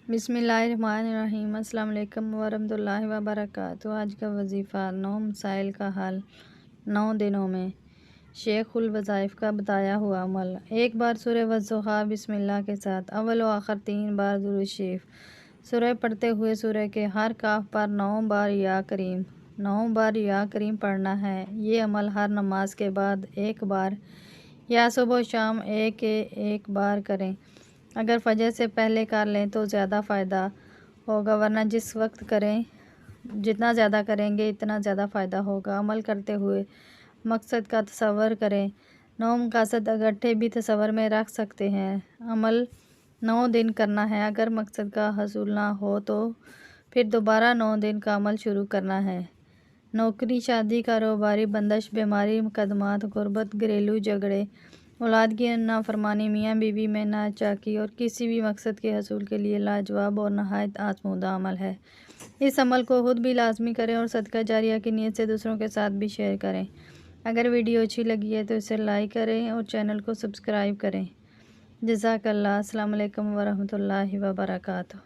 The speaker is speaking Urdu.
بسم اللہ الرحمن الرحیم۔ السلام علیکم ورحمۃ اللہ وبرکاتہ۔ آج کا وظیفہ 9 مسائل کا حل 9 دنوں میں۔ شیخ الوظائف کا بتایا ہوا عمل: ایک بار سورہ والضحیٰ بسم اللہ کے ساتھ، اول و آخر 3 بار درود شریف۔ سورہ پڑھتے ہوئے سورہ کے ہر کاف پر 9 بار یا کریم 9 بار یا کریم پڑھنا ہے۔ یہ عمل ہر نماز کے بعد 1 بار یا صبح و شام ایک بار کریں۔ اگر فجر سے پہلے کر لیں تو زیادہ فائدہ ہوگا، ورنہ جس وقت کریں جتنا زیادہ کریں گے اتنا زیادہ فائدہ ہوگا۔ عمل کرتے ہوئے مقصد کا تصور کریں۔ 9 مقاصد اکٹھے بھی تصور میں رکھ سکتے ہیں۔ عمل 9 دن کرنا ہے۔ اگر مقصد کا حصول نہ ہو تو پھر دوبارہ 9 دن کا عمل شروع کرنا ہے۔ نوکری، شادی، کاروباری بندش، بیماری، مقدمات، غربت، گھریلو جھگڑے، اولاد کی نافرمانی، میاں بیوی میں ناچاکی اور کسی بھی مقصد کے حصول کے لیے لاجواب اور نہایت آزمودہ عمل ہے۔ اس عمل کو خود بھی لازمی کریں اور صدقہ جاریہ کی نیت سے دوسروں کے ساتھ بھی شیئر کریں۔ اگر ویڈیو اچھی لگی ہے تو اسے لائک کریں اور چینل کو سبسکرائب کریں۔ جزاک اللہ۔ السلام علیکم ورحمۃ اللہ وبرکاتہ۔